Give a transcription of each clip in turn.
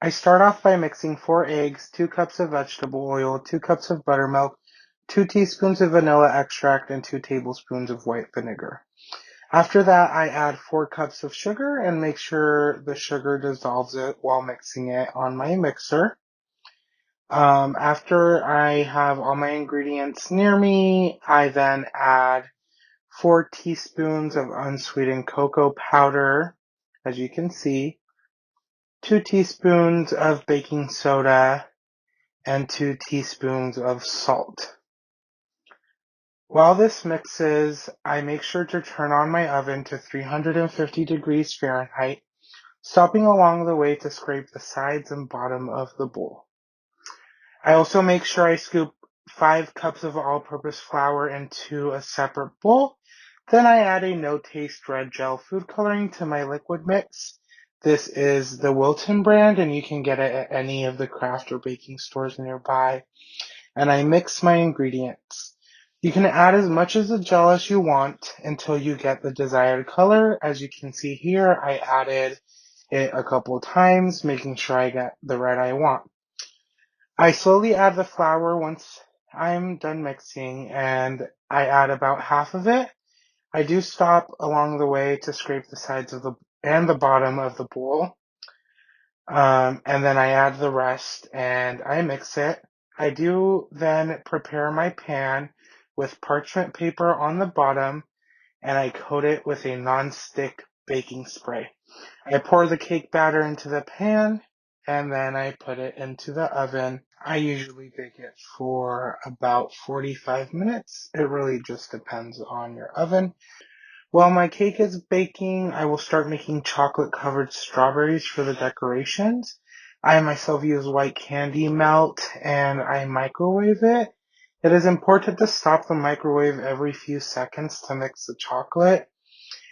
I start off by mixing 4 eggs, 2 cups of vegetable oil, 2 cups of buttermilk, 2 teaspoons of vanilla extract, and 2 tablespoons of white vinegar. After that, I add 4 cups of sugar and make sure the sugar dissolves it while mixing it on my mixer. After I have all my ingredients near me, I then add 4 teaspoons of unsweetened cocoa powder, as you can see, 2 teaspoons of baking soda, and 2 teaspoons of salt. While this mixes, I make sure to turn on my oven to 350 degrees Fahrenheit, stopping along the way to scrape the sides and bottom of the bowl. I also make sure I scoop 5 cups of all-purpose flour into a separate bowl. Then I add a no-taste red gel food coloring to my liquid mix. This is the Wilton brand, and you can get it at any of the craft or baking stores nearby. And I mix my ingredients. You can add as much of the gel as you want until you get the desired color. As you can see here, I added it a couple times, making sure I get the red I want. I slowly add the flour once I'm done mixing, and I add about half of it. I do stop along the way to scrape the sides of the bottom of the bowl. And then I add the rest and I mix it. I do then prepare my pan with parchment paper on the bottom, and I coat it with a non-stick baking spray. I pour the cake batter into the pan, and then I put it into the oven. I usually bake it for about 45 minutes. It really just depends on your oven. While my cake is baking, I will start making chocolate-covered strawberries for the decorations. I myself use white candy melt and I microwave it. It is important to stop the microwave every few seconds to mix the chocolate.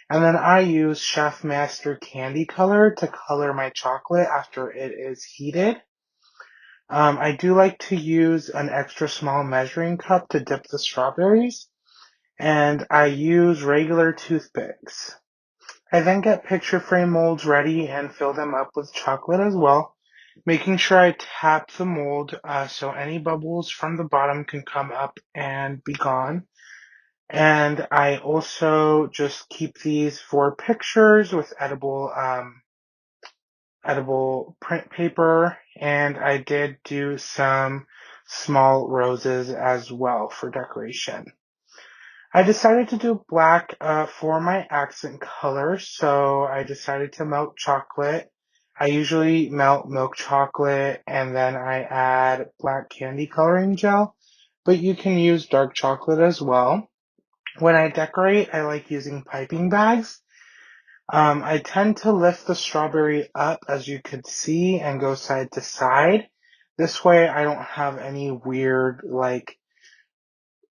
And then I use Chef Master candy color to color my chocolate after it is heated. I do like to use an extra small measuring cup to dip the strawberries, and I use regular toothpicks. I then get picture frame molds ready and fill them up with chocolate as well, making sure I tap the mold so any bubbles from the bottom can come up and be gone. And I also just keep these for pictures with edible print paper, and I did do some small roses as well for decoration. I decided to do black for my accent color, so I decided to melt chocolate. I usually melt milk chocolate and then I add black candy coloring gel, but you can use dark chocolate as well. When I decorate, I like using piping bags. I tend to lift the strawberry up, as you could see, and go side to side. This way I don't have any weird,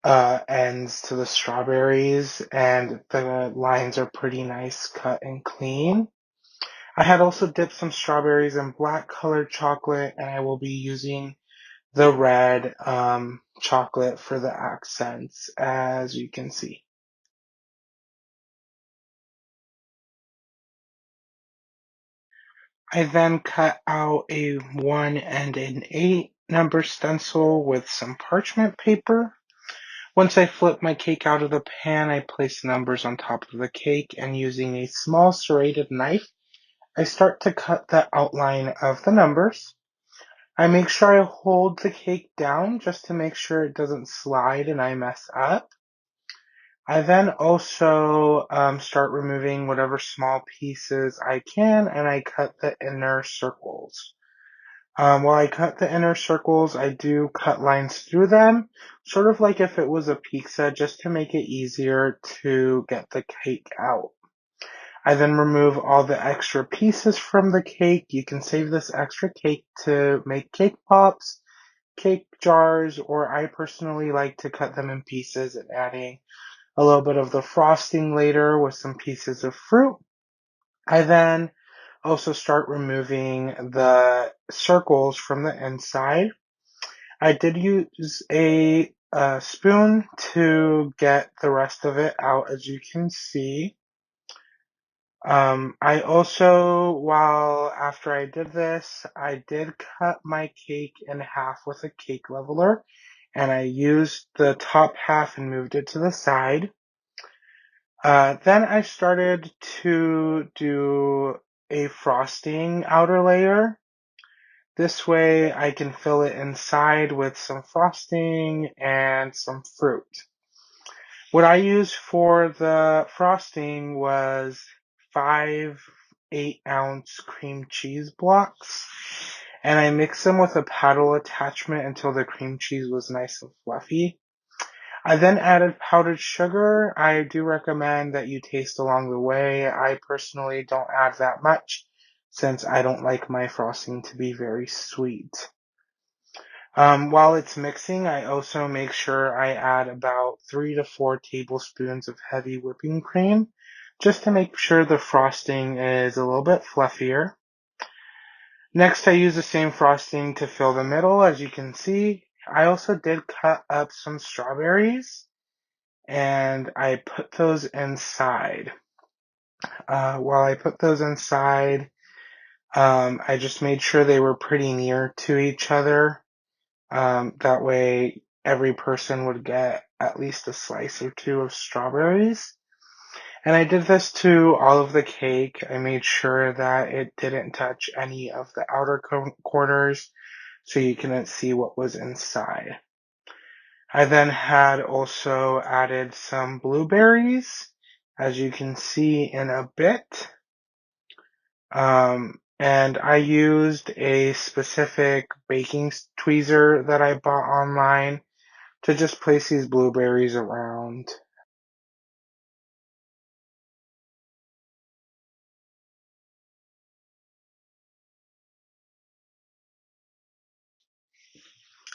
ends to the strawberries, and the lines are pretty nice, cut and clean. I had also dipped some strawberries in black colored chocolate, and I will be using the red chocolate for the accents, as you can see. I then cut out a 1 and an 8 number stencil with some parchment paper. Once I flip my cake out of the pan, I place numbers on top of the cake, and using a small serrated knife, I start to cut the outline of the numbers. I make sure I hold the cake down just to make sure it doesn't slide and I mess up. I then also start removing whatever small pieces I can, and I cut the inner circles. While I cut the inner circles, I do cut lines through them, sort of like if it was a pizza, just to make it easier to get the cake out. I then remove all the extra pieces from the cake. You can save this extra cake to make cake pops, cake jars, or I personally like to cut them in pieces and adding a little bit of the frosting later with some pieces of fruit. I then also start removing the circles from the inside. I did use a spoon to get the rest of it out, as you can see. I also, after I did this, I did cut my cake in half with a cake leveler, and I used the top half and moved it to the side. Then I started to do a frosting outer layer. This way I can fill it inside with some frosting and some fruit. What I used for the frosting was 5 8-ounce cream cheese blocks, and I mixed them with a paddle attachment until the cream cheese was nice and fluffy. I then added powdered sugar. I do recommend that you taste along the way. I personally don't add that much since I don't like my frosting to be very sweet. While it's mixing, I also make sure I add about 3 to 4 tablespoons of heavy whipping cream just to make sure the frosting is a little bit fluffier. Next, I use the same frosting to fill the middle, as you can see. I also did cut up some strawberries and I put those inside. While I put those inside, I just made sure they were pretty near to each other. That way every person would get at least a slice or two of strawberries. And I did this to all of the cake. I made sure that it didn't touch any of the outer corners so you couldn't see what was inside. I then had also added some blueberries, as you can see in a bit. And I used a specific baking tweezer that I bought online to just place these blueberries around.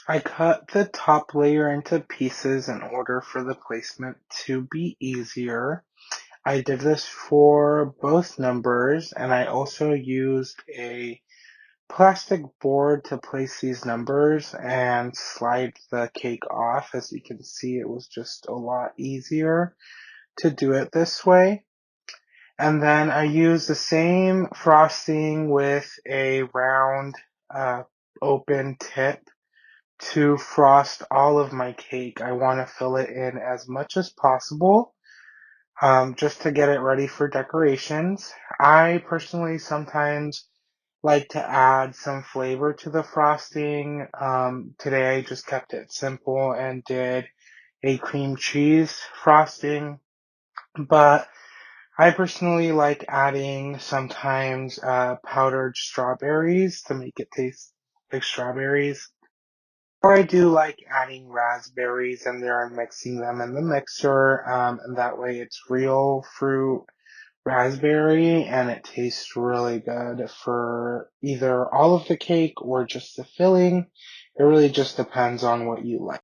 I cut the top layer into pieces in order for the placement to be easier. I did this for both numbers, and I also used a plastic board to place these numbers and slide the cake off. As you can see, it was just a lot easier to do it this way. And then I use the same frosting with a round open tip to frost all of my cake. I want to fill it in as much as possible just to get it ready for decorations. I personally sometimes like to add some flavor to the frosting. Today I just kept it simple and did a cream cheese frosting, but I personally like adding sometimes powdered strawberries to make it taste like strawberries. Or I do like adding raspberries in there and mixing them in the mixer, and that way it's real fruit raspberry and it tastes really good for either all of the cake or just the filling. It really just depends on what you like.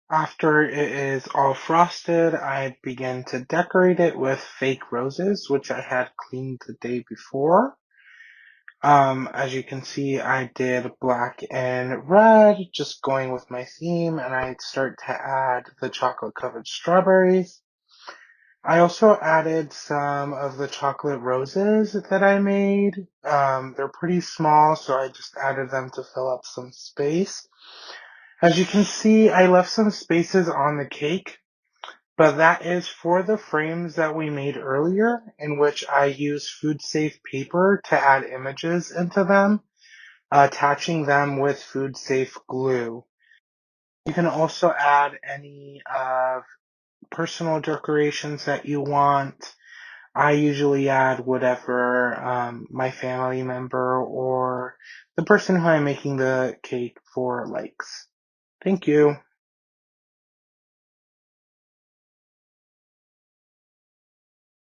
After it is all frosted, I begin to decorate it with fake roses, which I had cleaned the day before. As you can see, I did black and red, just going with my theme, and I start to add the chocolate covered strawberries. I also added some of the chocolate roses that I made. They're pretty small, so I just added them to fill up some space. As you can see, I left some spaces on the cake, but that is for the frames that we made earlier, in which I used food safe paper to add images into them, attaching them with food safe glue. You can also add any personal decorations that you want. I usually add whatever my family member or the person who I'm making the cake for likes. Thank you.